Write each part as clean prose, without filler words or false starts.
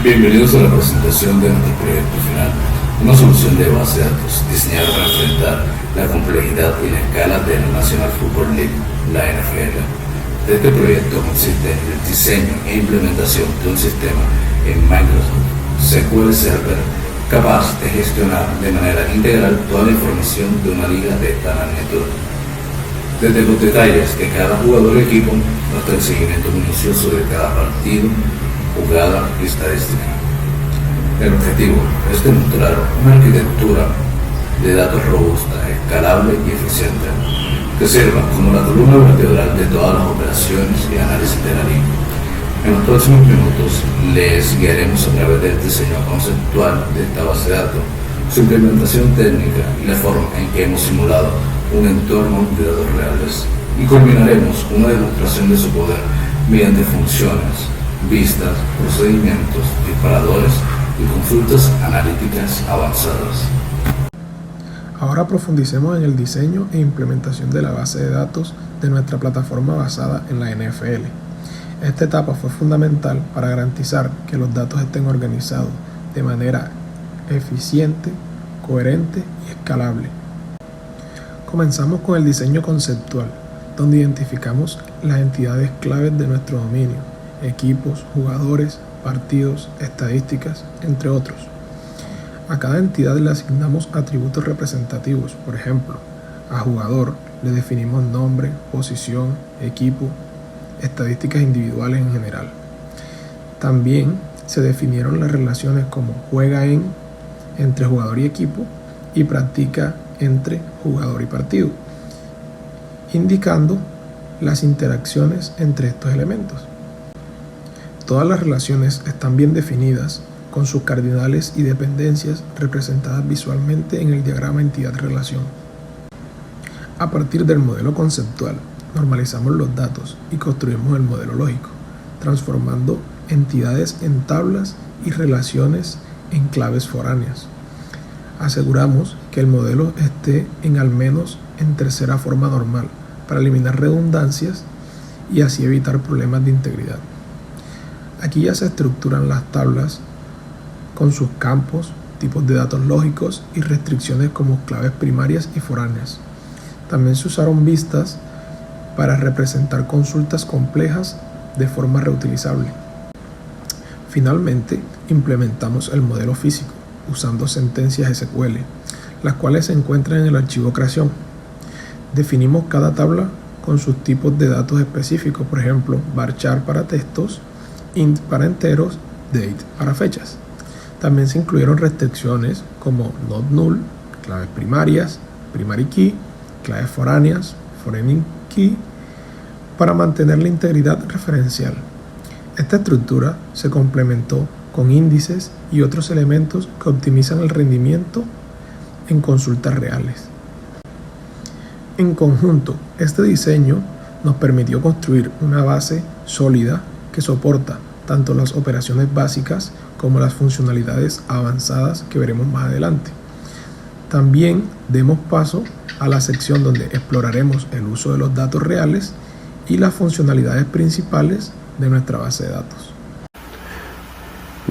Bienvenidos a la presentación de nuestro proyecto final, una solución de base de datos diseñada para enfrentar la complejidad y la escala de la National Football League, la NFL. Este proyecto consiste en el diseño e implementación de un sistema en Microsoft SQL Server capaz de gestionar de manera integral toda la información de una liga de esta magnitud. Desde los detalles de cada jugador y equipo hasta el seguimiento minucioso de cada partido, jugada y estadística. El objetivo es demostrar una arquitectura de datos robusta, escalable y eficiente, que sirva como la columna vertebral de todas las operaciones y análisis de la liga. En los próximos minutos les guiaremos a través del diseño conceptual de esta base de datos, su implementación técnica y la forma en que hemos simulado un entorno de datos reales, y culminaremos una demostración de su poder mediante funciones, vistas, procedimientos, disparadores y consultas analíticas avanzadas. Ahora profundicemos en el diseño e implementación de la base de datos de nuestra plataforma basada en la NFL. Esta etapa fue fundamental para garantizar que los datos estén organizados de manera eficiente, coherente y escalable. Comenzamos con el diseño conceptual, donde identificamos las entidades claves de nuestro dominio: equipos, jugadores, partidos, estadísticas, entre otros. A cada entidad le asignamos atributos representativos. Por ejemplo, a jugador le definimos nombre, posición, equipo, estadísticas individuales en general. También se definieron las relaciones como juega entre jugador y equipo, y practica entre jugador y partido, indicando las interacciones entre estos elementos. Todas las relaciones están bien definidas, con sus cardinales y dependencias representadas visualmente en el diagrama entidad-relación. A partir del modelo conceptual, normalizamos los datos y construimos el modelo lógico, transformando entidades en tablas y relaciones en claves foráneas. Aseguramos que el modelo esté al menos en tercera forma normal para eliminar redundancias y así evitar problemas de integridad. Aquí ya se estructuran las tablas con sus campos, tipos de datos lógicos y restricciones como claves primarias y foráneas. También se usaron vistas para representar consultas complejas de forma reutilizable. Finalmente, implementamos el modelo físico usando sentencias SQL, las cuales se encuentran en el archivo creación. Definimos cada tabla con sus tipos de datos específicos, por ejemplo, varchar para textos, int para enteros, date para fechas. También se incluyeron restricciones como not null, claves primarias, primary key, claves foráneas, foreign key, para mantener la integridad referencial. Esta estructura se complementó con índices y otros elementos que optimizan el rendimiento en consultas reales. En conjunto, este diseño nos permitió construir una base sólida que soporta tanto las operaciones básicas como las funcionalidades avanzadas que veremos más adelante. También demos paso a la sección donde exploraremos el uso de los datos reales y las funcionalidades principales de nuestra base de datos.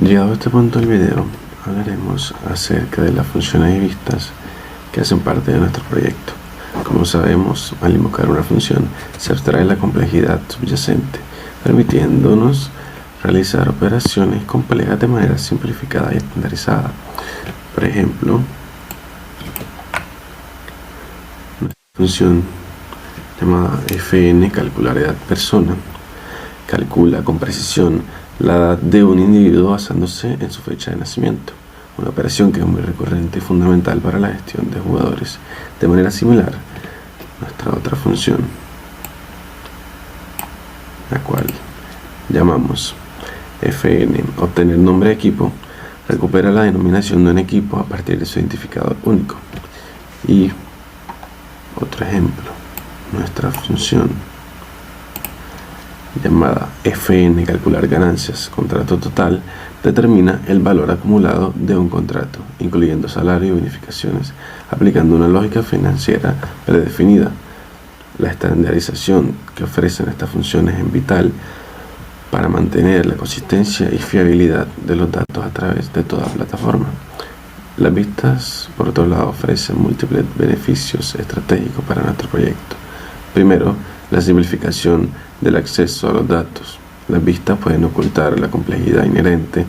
Llegado a este punto del video, hablaremos acerca de las funciones y vistas que hacen parte de nuestro proyecto. Como sabemos, al invocar una función se abstrae la complejidad subyacente, permitiéndonos realizar operaciones complejas de manera simplificada y estandarizada. Por ejemplo, nuestra función llamada fn, calcular edad persona, calcula con precisión la edad de un individuo basándose en su fecha de nacimiento, una operación que es muy recurrente y fundamental para la gestión de jugadores. De manera similar, nuestra otra función, la cual llamamos fn, obtener nombre de equipo, recupera la denominación de un equipo a partir de su identificador único. Y otro ejemplo, nuestra función llamada fn, calcular ganancias, contrato total, determina el valor acumulado de un contrato, incluyendo salario y bonificaciones, aplicando una lógica financiera predefinida. La estandarización que ofrecen estas funciones es vital para mantener la consistencia y fiabilidad de los datos a través de toda plataforma. Las vistas, por otro lado, ofrecen múltiples beneficios estratégicos para nuestro proyecto. Primero, la simplificación del acceso a los datos. Las vistas pueden ocultar la complejidad inherente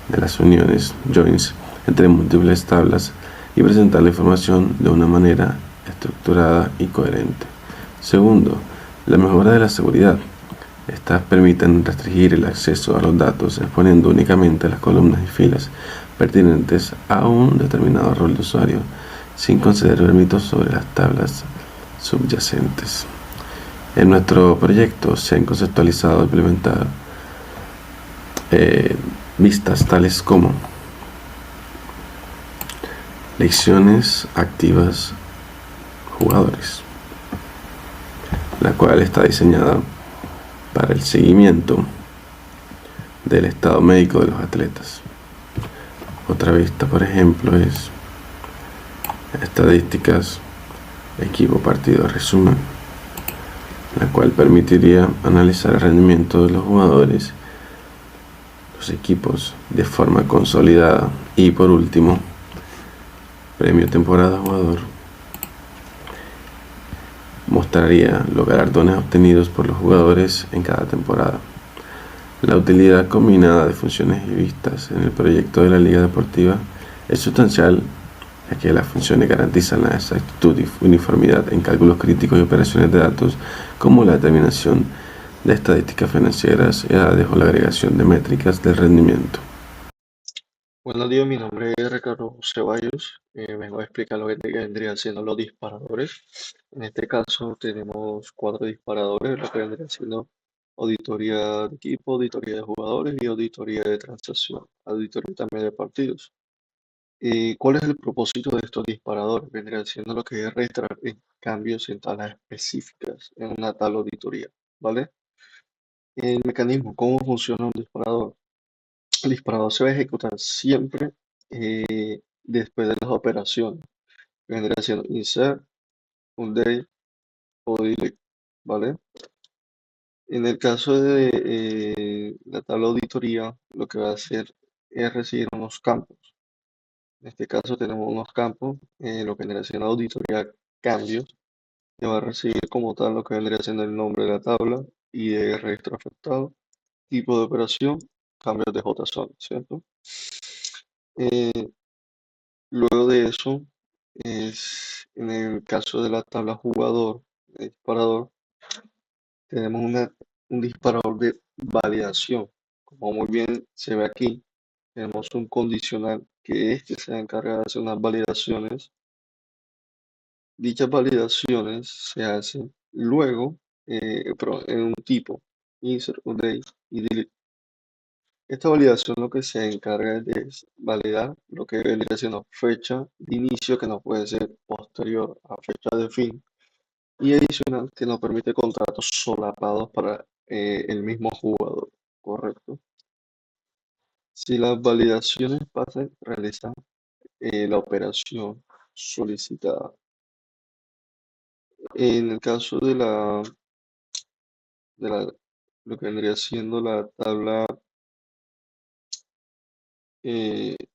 de las uniones, joins, entre múltiples tablas y presentar la información de una manera estructurada y coherente. Segundo, la mejora de la seguridad. Estas permiten restringir el acceso a los datos exponiendo únicamente las columnas y filas pertinentes a un determinado rol de usuario, sin conceder permisos sobre las tablas subyacentes. En nuestro proyecto se han conceptualizado e implementado vistas tales como lecciones activas jugadores, la cual está diseñada para el seguimiento del estado médico de los atletas. Otra vista, por ejemplo, es estadísticas equipo partido resumen, la cual permitiría analizar el rendimiento de los jugadores, los equipos de forma consolidada. Y por último, premio temporada jugador, mostraría los galardones obtenidos por los jugadores en cada temporada. La utilidad combinada de funciones y vistas en el proyecto de la Liga Deportiva es sustancial, ya que las funciones garantizan la exactitud y uniformidad en cálculos críticos y operaciones de datos, como la determinación de estadísticas financieras, edades o la agregación de métricas del rendimiento. Buenos días, mi nombre es Ricardo Ceballos. Vengo a explicar lo que vendrían siendo los disparadores. En este caso tenemos 4 disparadores, lo que vendría siendo auditoría de equipo, auditoría de jugadores y auditoría de transacción, auditoría también de partidos. ¿Cuál es el propósito de estos disparadores? Vendría siendo lo que es registrar cambios en tablas específicas en una tabla auditoría, ¿vale? El mecanismo, ¿cómo funciona un disparador? El disparador se va a ejecutar siempre después de las operaciones. Vendría siendo insert, update o delete, ¿vale? En el caso de la tabla auditoría, lo que va a hacer es recibir unos campos. En este caso tenemos unos campos, lo que vendría siendo auditoría cambios, que va a recibir como tal lo que vendría siendo el nombre de la tabla y de registro afectado, tipo de operación, cambios de JSON, ¿cierto? Eh, Luego de eso, en el caso de la tabla jugador, disparador, tenemos un disparador de validación. Como muy bien se ve aquí, tenemos un condicional que este se encarga de hacer unas validaciones. Dichas validaciones se hacen luego, en un tipo, insert, update y delete. Esta validación lo que se encarga es de validar lo que vendría siendo fecha de inicio, que no puede ser posterior a fecha de fin, y adicional que nos permite contratos solapados para el mismo jugador, ¿correcto? Si las validaciones pasan, realizan la operación solicitada. En el caso de lo que vendría siendo la tabla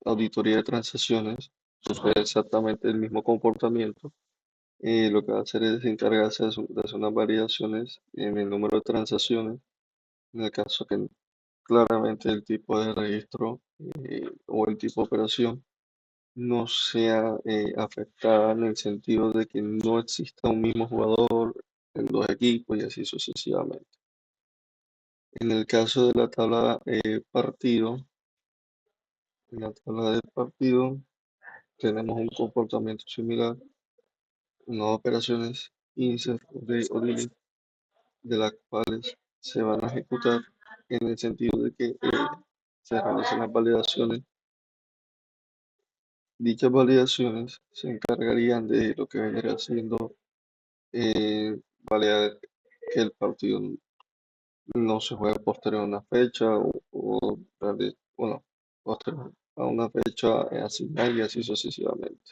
auditoría de transacciones, sucede exactamente el mismo comportamiento. Lo que va a hacer es encargarse de hacer unas variaciones en el número de transacciones, en el caso que claramente el tipo de registro o el tipo de operación no sea afectada en el sentido de que no exista un mismo jugador en 2 equipos y así sucesivamente. En el caso de la tabla partido, en la tabla de partido tenemos un comportamiento similar, unas operaciones insert o delete, de las cuales se van a ejecutar en el sentido de que se realizan las validaciones. Dichas validaciones se encargarían de lo que vendría siendo validar que el partido no se juegue posterior a una fecha bueno, posterior a una fecha asignada y así sucesivamente.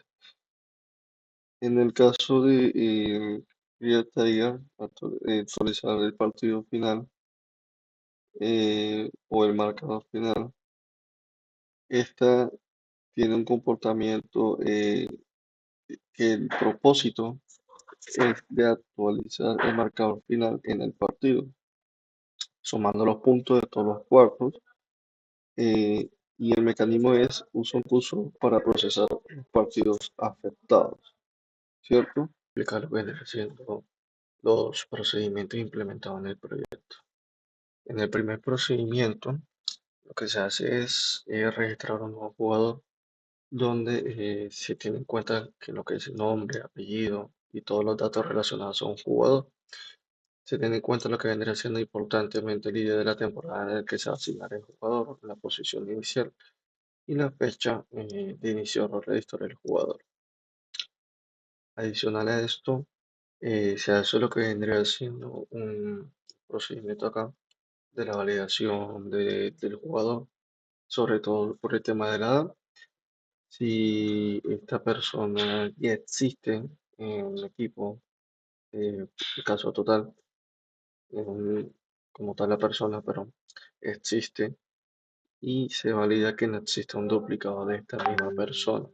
En el caso de Real Tiger, actualizar el partido final, o el marcador final. Esta tiene un comportamiento que el propósito es de actualizar el marcador final en el partido, sumando los puntos de todos los cuartos. eh, y el mecanismo es uso un curso para procesar los partidos afectados, ¿cierto? Explicar lo que viene haciendo los procedimientos implementados en el proyecto. En el primer procedimiento, lo que se hace es registrar un nuevo jugador donde se tiene en cuenta que lo que es nombre, apellido y todos los datos relacionados a un jugador. Se tiene en cuenta lo que vendría siendo importantemente el día de la temporada en el que se va a asignar el jugador, la posición inicial y la fecha de inicio del registro del jugador. Adicional a esto, se hace lo que vendría siendo un procedimiento acá de la validación del jugador, sobre todo por el tema de la edad. Si esta persona ya existe en un equipo, el caso total, como tal la persona, pero existe y se valida que no existe un duplicado de esta misma persona.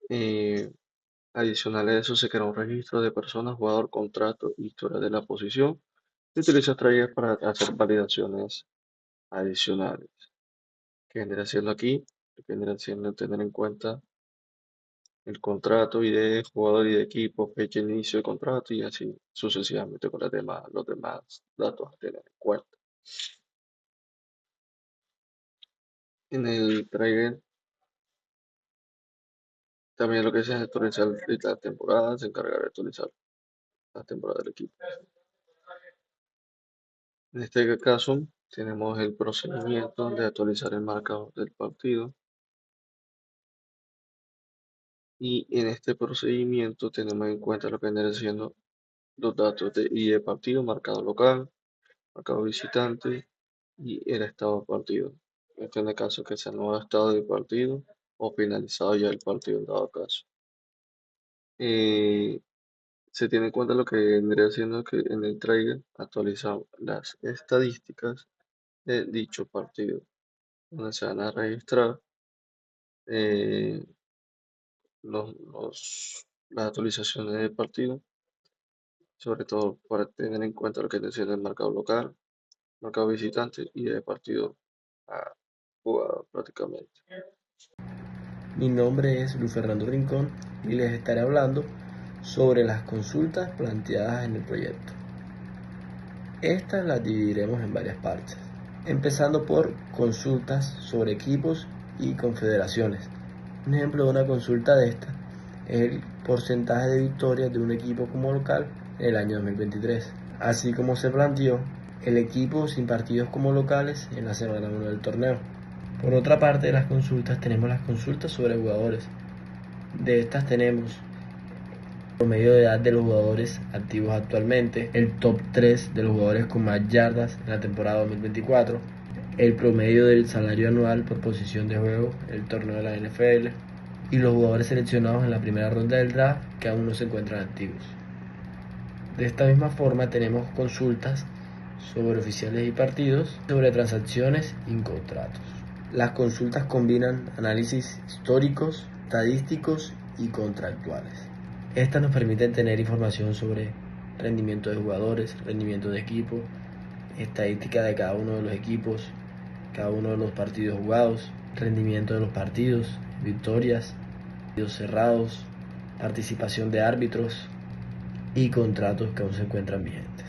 Eh, Adicional a eso, se crea un registro de personas, jugador, contrato, historia de la posición. Se utiliza Tracker para hacer validaciones adicionales. Que vendrá siendo aquí, que vendrá siendo tener en cuenta el contrato, ID de jugador y de equipo, fecha de inicio de contrato y así sucesivamente con los demás datos a tener en cuenta. En el trigger también lo que se hace es actualizar la temporada, se encarga de actualizar la temporada del equipo. En este caso tenemos el procedimiento de actualizar el marcador del partido y en este procedimiento tenemos en cuenta lo que vendría siendo los datos de ID de partido, marcador local, marcador visitante y el estado del partido. En el caso que sea nuevo estado del partido o finalizado ya el partido en dado caso. Eh, Se tiene en cuenta lo que vendría siendo que en el trigger actualizamos las estadísticas de dicho partido, donde se van a registrar eh, las actualizaciones del partido, sobre todo para tener en cuenta lo que es el mercado local, mercado visitante y de partido a jugado prácticamente. Mi nombre es Luis Fernando Rincón y les estaré hablando sobre las consultas planteadas en el proyecto. Estas las dividiremos en varias partes, empezando por consultas sobre equipos y confederaciones. Un ejemplo de una consulta de esta es el porcentaje de victorias de un equipo como local en el año 2023, así como se planteó el equipo sin partidos como locales en la semana 1 del torneo. Por otra parte de las consultas tenemos las consultas sobre jugadores. De estas tenemos el promedio de edad de los jugadores activos actualmente, el top 3 de los jugadores con más yardas en la temporada 2024, el promedio del salario anual por posición de juego en el torneo de la NFL y los jugadores seleccionados en la primera ronda del draft que aún no se encuentran activos. De esta misma forma tenemos consultas sobre oficiales y partidos, sobre transacciones y contratos. Las consultas combinan análisis históricos, estadísticos y contractuales. Estas nos permiten tener información sobre rendimiento de jugadores, rendimiento de equipo, estadística de cada uno de los equipos, cada uno de los partidos jugados, rendimiento de los partidos, victorias, partidos cerrados, participación de árbitros y contratos que aún se encuentran vigentes.